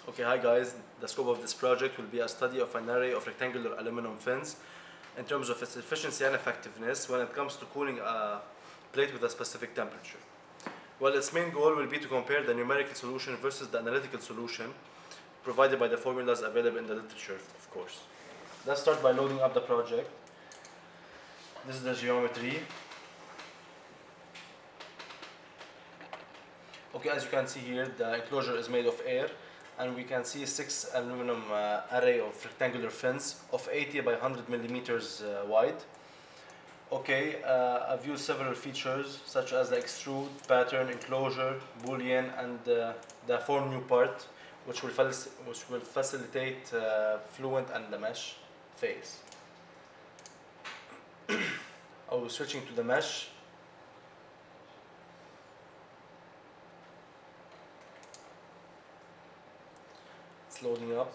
Okay, hi guys. The scope of this project will be a study of an array of rectangular aluminum fins in terms of its efficiency and effectiveness when it comes to cooling a plate with a specific temperature. Well, its main goal will be to compare the numerical solution versus the analytical solution provided by the formulas available in the literature, of course. Let's start by loading up the project. This is the geometry. Okay, as you can see here, the enclosure is made of air, and we can see 6 aluminum array of rectangular fins of 80 by 100 millimeters wide. Okay, I've used several features such as the extrude, pattern, enclosure, boolean, and the form new part, which will facilitate fluent and the mesh phase. I will be switching to the mesh. It's loading up.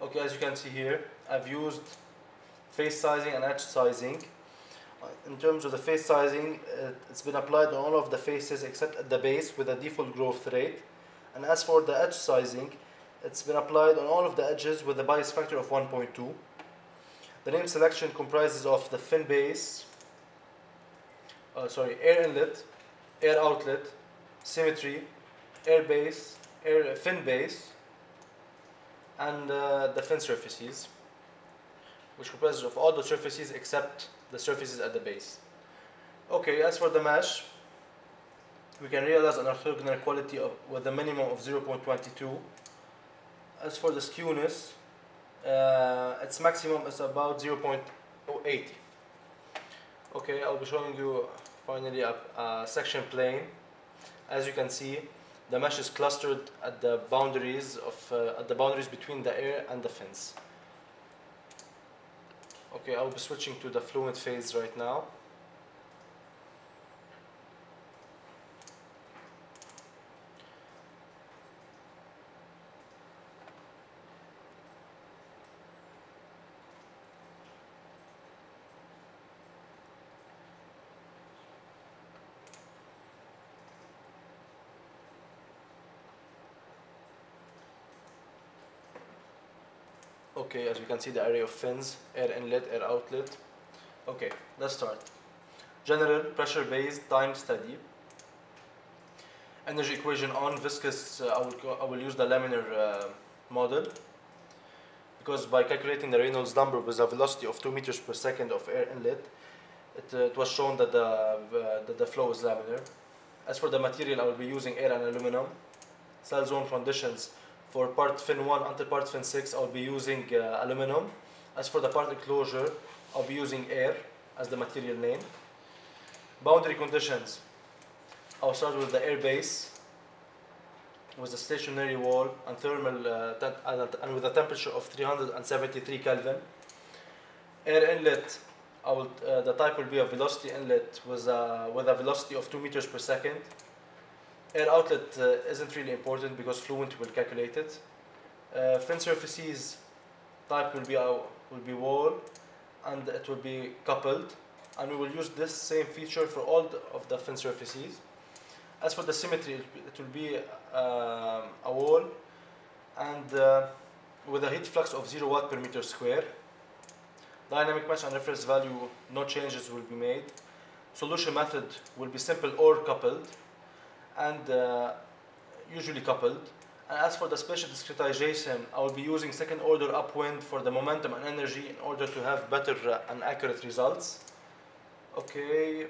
Okay, as you can see here, I've used face sizing and edge sizing. In terms of the face sizing, it's been applied on all of the faces except at the base with a default growth rate. And as for the edge sizing, it's been applied on all of the edges with a bias factor of 1.2. The name selection comprises of the fin base, air inlet, air outlet, symmetry, air base, fin base, and the fin surfaces, which comprises of all the surfaces except the surfaces at the base. Okay, as for the mesh, we can realize an orthogonal quality with a minimum of 0.22. As for the skewness, its maximum is about 0.80. Okay, I'll be showing you finally a section plane. As you can see, the mesh is clustered at the boundaries between the air and the fins. Okay, I'll be switching to the fluent phase right now. Okay, as you can see, the array of fins, air inlet, air outlet. Okay, let's start. General, pressure based, time steady. Energy equation on viscous, I will use the laminar model, because by calculating the Reynolds number with a velocity of 2 meters per second of air inlet, it was shown that the flow is laminar. As for the material, I will be using air and aluminum. Cell zone conditions, for part fin 1 until part fin 6, I'll be using aluminum. As for the part enclosure, I'll be using air as the material name. Boundary conditions, I'll start with the air base, with a stationary wall and thermal and with a temperature of 373 Kelvin. Air inlet, the type will be a velocity inlet with a velocity of 2 meters per second. Air outlet isn't really important because Fluent will calculate it. Fin surfaces type will be wall, and it will be coupled, and we will use this same feature for all of the fin surfaces. As for the symmetry, it will be a wall and with a heat flux of 0 watt per meter square. Dynamic mesh and reference value, no changes will be made. Solution method will be simple or coupled, and usually coupled. And as for the spatial discretization, I will be using second order upwind for the momentum and energy in order to have better and accurate results. Okay,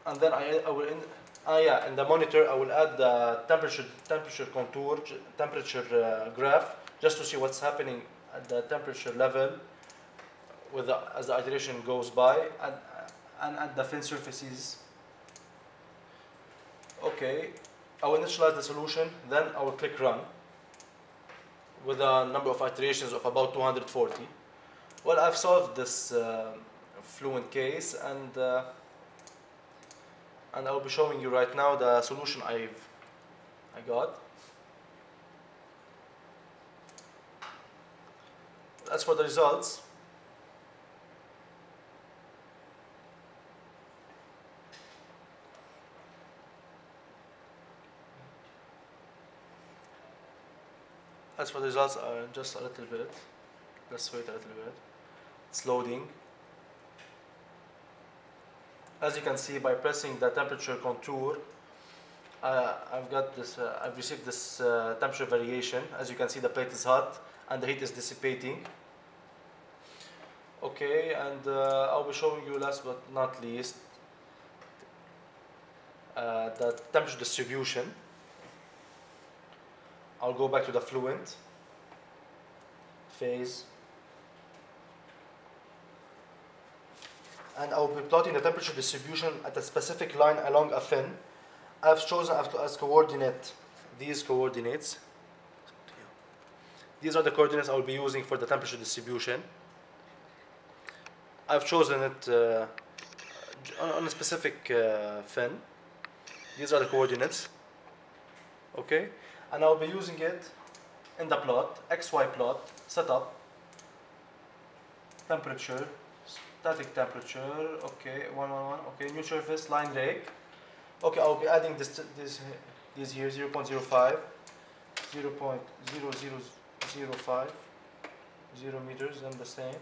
and then in the monitor I will add the temperature contour, temperature graph, just to see what's happening at the temperature level as the iteration goes by, and at the fin surfaces. Okay, I will initialize the solution, then I will click run with a number of iterations of about 240. Well, I've solved this Fluent case, and I'll be showing you right now the solution I got. As for the results, as for the results, just a little bit. Let's wait a little bit. It's loading. As you can see, by pressing the temperature contour, I've got this. I've received this temperature variation. As you can see, the plate is hot and the heat is dissipating. Okay, and I'll be showing you last but not least the temperature distribution. I'll go back to the fluent phase, and I'll be plotting the temperature distribution at a specific line along a fin. I've chosen as coordinate these coordinates. These are the coordinates I'll be using for the temperature distribution. I've chosen it on a specific fin. These are the coordinates. Okay, and I'll be using it in the plot, XY plot, setup, temperature, static temperature, okay, 111, okay, new surface, line rake. Okay, I'll be adding these here, 0.05, 0.0005, 0 meters, then the same,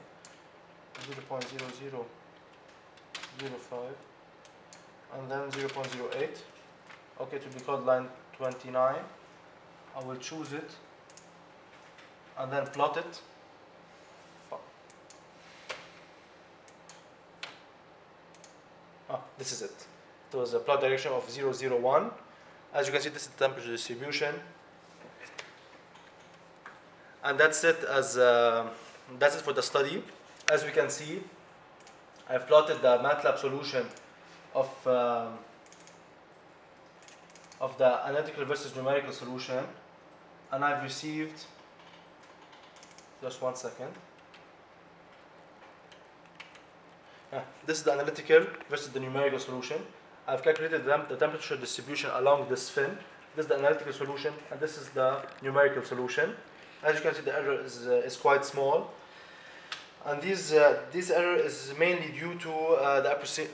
0.0005, and then 0.08. Okay, to be called line 29. I will choose it and then plot it. This is it. It was a plot direction of 001. As you can see, this is the temperature distribution, and that's it for the study. As we can see, I've plotted the MATLAB solution of the analytical versus numerical solution, and I've received, just one second. This is the analytical versus the numerical solution. I've calculated the temperature distribution along this fin. This is the analytical solution, and this is the numerical solution. As you can see, the error is quite small, and this error is mainly due to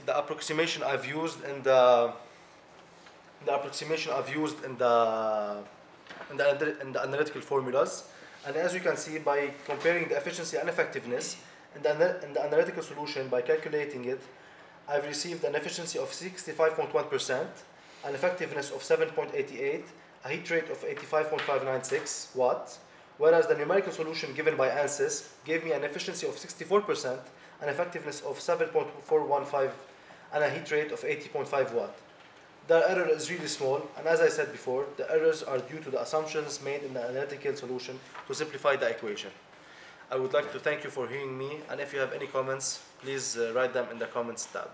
the approximation I've used in the analytical formulas. And as you can see, by comparing the efficiency and effectiveness in the analytical solution, by calculating it, I've received an efficiency of 65.1%, an effectiveness of 7.88, a heat rate of 85.596 watts, whereas the numerical solution given by Ansys gave me an efficiency of 64%, an effectiveness of 7.415, and a heat rate of 80.5 watt. The error is really small, and as I said before, the errors are due to the assumptions made in the analytical solution to simplify the equation. I would like to thank you for hearing me, and if you have any comments, please write them in the comments tab.